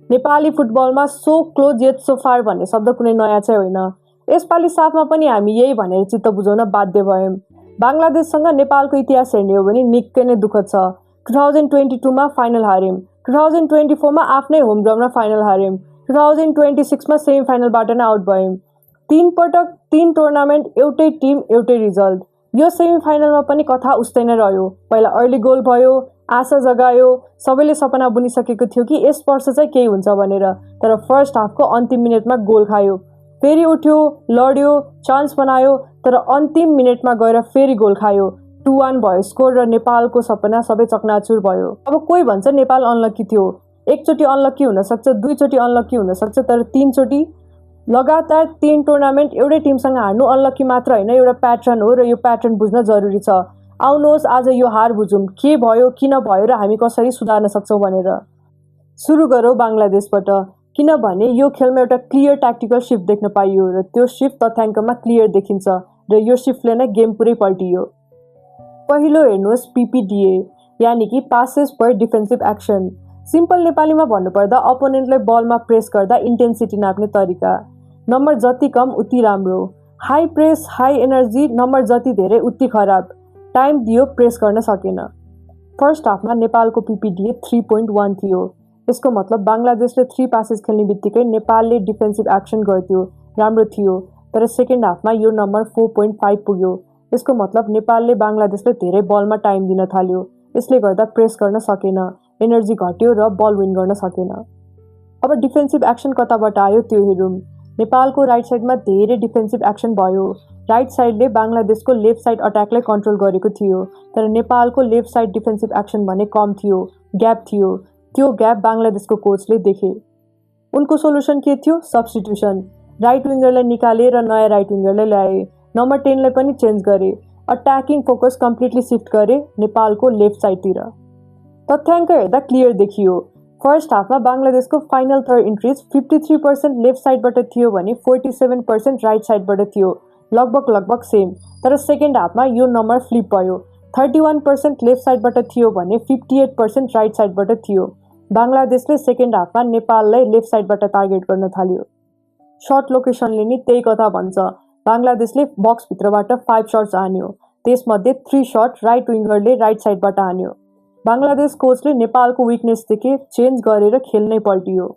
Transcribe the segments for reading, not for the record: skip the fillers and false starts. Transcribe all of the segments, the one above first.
नेपाली फुटबलमा so close yet so far भन्ने शब्द कुनै नयाँ चाहिँ होइन। यसपालि साथमा पनि हामी यही भनेर चित्त बुझाउन बाध्य भयौँ। बङ्गलादेशसँग नेपालको इतिहास हेर्ने हो भने निकै नै दुःखद छ। 2022मा फाइनल हार्यौँ, 2024मा आफ्नै होम ग्राउन्डमा फाइनल हार्यौँ, 2026मा सेमी फाइनलबाट नै आउट भयौँ। 3 पटक 3 टुर्नामेन्ट एउटै टिम एउटै रिजल्ट। यो सेमी फाइनलमा पनि कथा उस्तै नै रह्यो। पहिला अर्ली गोल भयो, आशा जगायो, सबैले सपना बुनिसकेको थियो कि यस वर्ष चाहिँ केही हुन्छ भनेर। तर फर्स्ट हाफको अन्तिम मिनेटमा गोल खायो, फेरि उठ्यो, लड्यो, चान्स बनायो, तर अन्तिम मिनेटमा गएर फेरि गोल खायो। 2-1 भयो स्कोर र नेपालको सपना सबै चकनाचुर भयो। अब कोही भन्छ नेपाल अनलकी थियो। एकचोटि अनलकी हुनसक्छ, दुईचोटि अनलकी हुनसक्छ, तर 3चोटि लगातार 3 टुर्नामेन्ट एउटै टिमसँग हार्नु अनलकी मात्र होइन, एउटा प्याटर्न हो र यो प्याटर्न बुझ्न जरुरी छ। आउनुहोस् आज यो हार बुझौँ, के भयो, किन भयो र हामी कसरी सुधार्न सक्छौँ भनेर। सुरु गरौँ बङ्गलादेशबाट, किनभने यो खेलमा एउटा क्लियर ट्याक्टिकल सिफ्ट देख्न पाइयो र त्यो सिफ्ट तथ्याङ्कमा क्लियर देखिन्छ र यो सिफ्टले नै गेम पुरै पल्टियो। पहिलो हेर्नुहोस् PPDA, यानि कि पासेस पर डिफेन्सिभ एक्सन। सिम्पल नेपालीमा भन्नुपर्दा अपोनेन्टलाई बलमा प्रेस गर्दा इन्टेन्सिटी नाप्ने तरिका। नम्बर जति कम उति राम्रो। High press high energy, number जति धेरै उति खराब। टाइम दियो, प्रेस गर्न सकेन। फर्स्ट हाफमा नेपालको PPDA 3.1 थियो। यसको मतलब बङ्गलादेशले 3 पासेस खेल्ने बित्तिकै नेपालले डिफेन्सिभ एक्सन गर्थ्यो, राम्रो थियो। तर सेकेन्ड हाफमा यो नम्बर 4.5 पुग्यो। यसको मतलब नेपालले बङ्गलादेशले धेरै बलमा टाइम दिन थाल्यो। यसले गर्दा प्रेस गर्न सकेन, एनर्जी घट्यो र बल विन गर्न सकेन। अब डिफेन्सिभ एक्सन कताबाट आयो त्यो हेरौँ। नेपालको राइट साइडमा धेरै डिफेन्सिभ एक्सन भयो। राइट साइडले बङ्गलादेशको लेफ्ट साइड अट्याकलाई कन्ट्रोल गरेको थियो, तर नेपालको लेफ्ट साइड डिफेन्सिभ एक्सन भने कम थियो, ग्याप थियो। त्यो ग्याप बङ्गलादेशको कोचले देखे। उनको सोल्युसन के थियो? सब्स्टिट्युसन। राइट विङ्गरलाई निकाले र नयाँ राइट विङ्गरलाई ल्याए। नम्बर 10लाई पनि चेन्ज गरे। अट्याकिङ फोकस कम्प्लिटली सिफ्ट गरे नेपालको लेफ्ट साइडतिर। तथ्याङ्क हेर्दा क्लियर देखियो। फर्स्ट हाफमा बङ्गलादेशको फाइनल थर्ड इन्ट्रिज 53% लेफ्ट साइडबाट थियो भने 47% राइट साइडबाट थियो, लगभग सेम। तर सेकेन्ड हाफमा यो नम्बर फ्लिप भयो। 31% लेफ्ट साइडबाट थियो भने 58% राइट साइडबाट थियो। बङ्गलादेशले सेकेन्ड हाफमा नेपाललाई लेफ्ट साइडबाट टार्गेट गर्न थाल्यो। सर्ट लोकेसनले नि त्यही कथा भन्छ। बङ्गलादेशले बक्सभित्रबाट 5 सर्ट्स हान्यो, त्यसमध्ये 3 सर्ट राइट विङ्गरले राइट साइडबाट हान्यो। बङ्गलादेश कोचले नेपालको विकनेस देखे, चेन्ज गरेर खेल नै पल्टियो।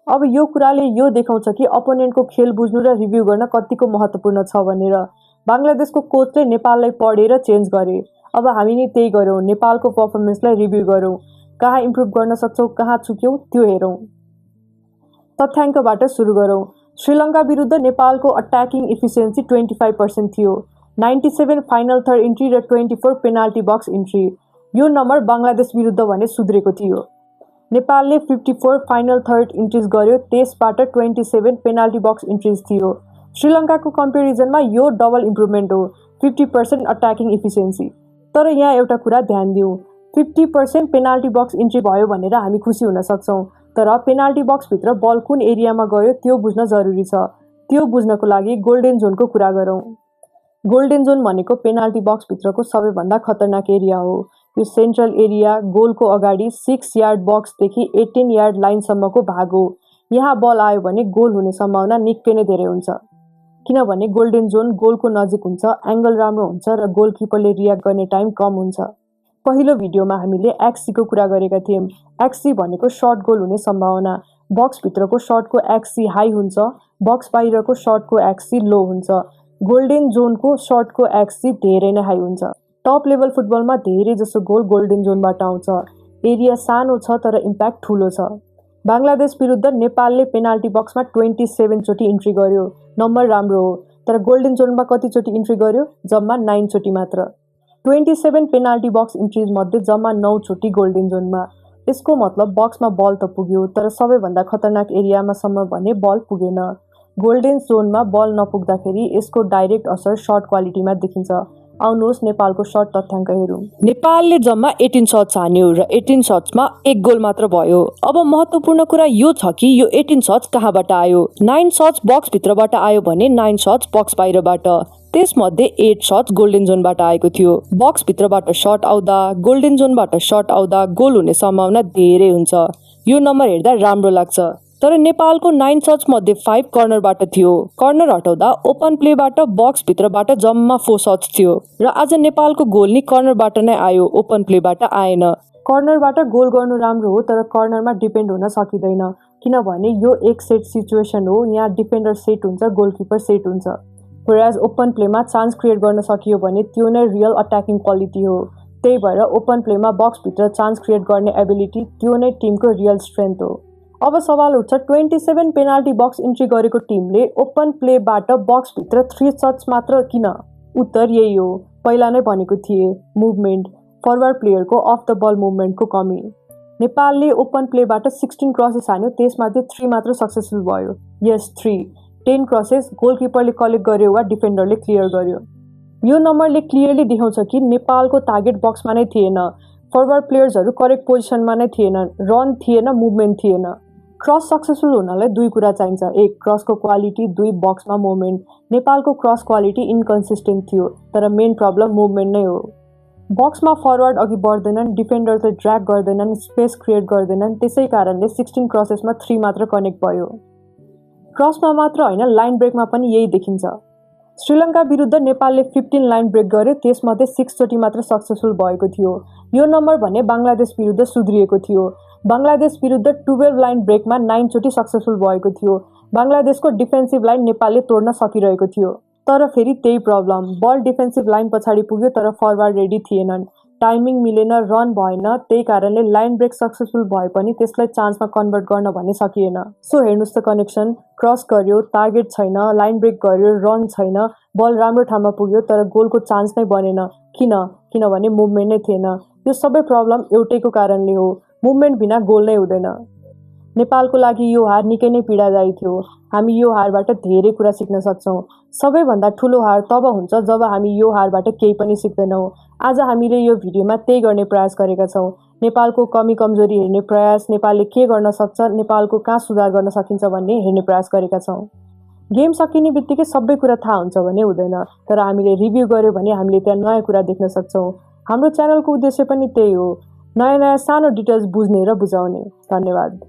अब यो कुराले यो देखाउँछ कि अपोनेन्टको खेल बुझ्नु र रिभ्यू गर्न कतिको महत्त्वपूर्ण छ भनेर। बङ्गलादेशको कोचले नेपाललाई पढेर चेन्ज गरे। अब हामी नि त्यही गरौँ, नेपालको पर्फर्मेन्सलाई रिभ्यू गरौँ, कहाँ इम्प्रुभ गर्न सक्छौँ, कहाँ चुक्यौँ त्यो हेरौँ। तथ्याङ्कबाट सुरु गरौँ। श्रीलङ्का विरुद्ध नेपालको अट्याकिङ इफिसियन्सी 25% थियो, 97 फाइनल थर्ड इन्ट्री र 24 पेनाल्टी बक्स इन्ट्री। यो नम्बर बङ्गलादेश विरुद्ध भने सुध्रेको थियो। नेपालले 54 फाइनल थर्ड इन्ट्रिज गर्यो, त्यसबाट 27 पेनाल्टी बक्स इन्ट्रिज थियो। श्रीलङ्काको कम्पेरिजनमा यो डबल इम्प्रुभमेन्ट हो, 50% अट्याकिङ इफिसियन्सी। तर यहाँ एउटा कुरा ध्यान दिउँ, 50% पेनाल्टी बक्स इन्ट्री भयो भनेर हामी खुसी हुन सक्छौँ, तर पेनाल्टी बक्सभित्र बल कुन एरियामा गयो त्यो बुझ्न जरुरी छ। त्यो बुझ्नको लागि गोल्डेन जोनको कुरा गरौँ। गोल्डेन जोन भनेको पेनाल्टी बक्सभित्रको सबैभन्दा खतरनाक एरिया हो। यो सेन्ट्रल एरिया गोलको अगाडि 6 यार्ड बक्सदेखि 18 यार्ड लाइनसम्मको भाग हो। यहाँ बल आयो भने गोल हुने सम्भावना निकै नै धेरै हुन्छ, किनभने गोल्डेन जोन गोलको नजिक हुन्छ, एङ्गल राम्रो हुन्छ र गोलकिपरले रियाक्ट गर्ने टाइम कम हुन्छ। पहिलो भिडियोमा हामीले XC को कुरा गरेका थियौँ। XC भनेको सर्ट गोल हुने सम्भावना। बक्सभित्रको सर्टको XC हाई हुन्छ, बक्स बाहिरको सर्टको XC लो हुन्छ। गोल्डेन जोनको सर्टको XC धेरै नै हाई हुन्छ। टप लेभल फुटबलमा धेरै जसो गोल गोल्डेन जोनबाट आउँछ। एरिया सानो छ तर इम्प्याक्ट ठुलो छ। बङ्गलादेश विरुद्ध नेपालले पेनाल्टी बक्समा 27 चोटि इन्ट्री गर्यो, नम्बर राम्रो हो। तर गोल्डेन जोनमा कतिचोटि इन्ट्री गर्यो? जम्मा 9 चोटि मात्र। 27 पेनाल्टी बक्स इन्ट्रिज मध्ये जम्मा 9 चोटि गोल्डेन जोनमा। यसको मतलब बक्समा बल त पुग्यो, तर सबैभन्दा खतरनाक एरियामा सम्म भने बल पुगेन। गोल्डेन जोनमा बल नपुग्दाखेरि यसको डाइरेक्ट असर सर्ट क्वालिटीमा देखिन्छ। आउनुहोस् नेपालको सर्ट तथ्याङ्क हेरौँ। नेपालले जम्मा 18 शट्स हान्यो र 18 शट्समा 1 गोल मात्र भयो। अब महत्त्वपूर्ण कुरा यो छ कि यो 18 शट्स कहाँबाट आयो? 9 शट्स बक्सभित्रबाट आयो भने 9 शट्स बक्स बाहिरबाट। त्यसमध्ये 8 शट्स गोल्डेन जोनबाट आएको थियो। बक्सभित्रबाट शट आउँदा, गोल्डेन जोनबाट शट आउँदा गोल हुने सम्भावना धेरै हुन्छ। यो नम्बर हेर्दा राम्रो लाग्छ। तर नेपालको 9 सर्च मध्ये 5 कर्नरबाट थियो। कर्नर हटाउँदा ओपन प्लेबाट बक्सभित्रबाट जम्मा 4 सर्च थियो र आज नेपालको गोल नि कर्नरबाट नै आयो, ओपन प्लेबाट आएन। कर्नरबाट गोल गर्नु राम्रो हो, तर कर्नरमा डिपेन्ड हुन सकिँदैन, किनभने यो एक सेट सिचुएसन हो। यहाँ डिफेन्डर सेट हुन्छ, गोलकिपर सेट हुन्छ। व्हेरेज ओपन प्लेमा चान्स क्रिएट गर्न सकियो भने त्यो नै रियल अट्याकिङ क्वालिटी हो। त्यही भएर ओपन प्लेमा बक्सभित्र चान्स क्रिएट गर्ने एबिलिटी त्यो नै टिमको रियल स्ट्रेन्थ हो। अब सवाल उठ्छ, 27 पेनाल्टी बक्स इन्ट्री गरेको टिमले ओपन प्लेबाट बक्सभित्र 3 सर्च मात्र किन? उत्तर यही हो, पहिला नै भनेको थिए, मुभमेन्ट, फरवर्ड प्लेयरको अफ द बल मुभमेन्टको कमी। नेपालले ओपन प्लेबाट 16 क्रसेस हान्यो, त्यसमध्ये 3 मात्र सक्सेसफुल भयो। यस, 3। 10 क्रसेस गोलकिपरले कलेक्ट गर्यो वा डिफेन्डरले क्लियर गर्यो। यो नम्बरले क्लियरली देखाउँछ कि नेपालको टार्गेट बक्समा नै थिएन, फरवर्ड प्लेयर्सहरू करेक्ट पोजिसनमा नै थिएनन्, रन थिएन, मुभमेन्ट थिएन। क्रस सक्सेसफुल हुनलाई 2 कुरा चाहिन्छ, 1 क्रसको क्वालिटी, 2 बक्समा मुभमेन्ट। नेपालको क्रस क्वालिटी इन्कन्सिस्टेन्ट थियो, तर मेन प्रब्लम मुभमेन्ट नै हो। बक्समा फरवर्ड अघि बढ्दैनन्, डिफेन्डरले ड्र्याग गर्दैनन्, स्पेस क्रिएट गर्दैनन्, त्यसै कारणले 16 क्रसेसमा 3 मात्र कनेक्ट भयो। क्रसमा मात्र होइन, लाइन ब्रेकमा पनि यही देखिन्छ। श्रीलङ्का विरुद्ध नेपालले 15 लाइन ब्रेक गर्यो, त्यसमध्ये 6 चोटि मात्र सक्सेसफुल भएको थियो। यो नम्बर भने बङ्गलादेश विरुद्ध सुध्रिएको थियो। बङ्गलादेश विरुद्ध 12 लाइन ब्रेकमा 9 चोटि सक्सेसफुल भएको थियो। बङ्गलादेशको डिफेन्सिभ लाइन नेपालले तोड्न सकिरहेको थियो। तर फेरि त्यही प्रब्लम, बल डिफेन्सिभ लाइन पछाडि पुग्यो तर फरवर्ड रेडी थिएनन्, टाइमिङ मिलेन, रन भएन। त्यही कारणले लाइन ब्रेक सक्सेसफुल भए पनि त्यसलाई चान्समा कन्भर्ट गर्न भन्ने सकिएन। सो हेर्नुहोस् त कनेक्सन, क्रस गर्यो, टार्गेट छैन, लाइन ब्रेक गर्यो, रन छैन, बल राम्रो ठाउँमा पुग्यो तर गोलको चान्स नै बनेन। किनभने मुभमेन्ट नै थिएन। यो सबै प्रब्लम एउटैको कारणले हो, मुभमेन्ट बिना गोल नै हुँदैन। नेपालको लागि यो हार निकै नै पीडादायी थियो। हामी यो हारबाट धेरै कुरा सिक्न सक्छौँ। सबैभन्दा ठुलो हार तब हुन्छ जब हामी यो हारबाट केही पनि सिक्दैनौँ। आज हामीले यो भिडियोमा त्यही गर्ने प्रयास गरेका छौँ। नेपालको कमी कमजोरी हेर्ने प्रयास, नेपालले के गर्न सक्छ, नेपालको कहाँ सुधार गर्न सकिन्छ भन्ने हेर्ने प्रयास गरेका छौँ। गेम सकिने बित्तिकै सबै कुरा थाहा हुन्छ भने हुँदैन, तर हामीले रिभ्यू गर्यो भने हामीले त्यहाँ नयाँ कुरा देख्न सक्छौँ। हाम्रो च्यानलको उद्देश्य पनि त्यही हो, नयाँ सानो डिटेल्स बुझ्ने र बुझाउने। धन्यवाद।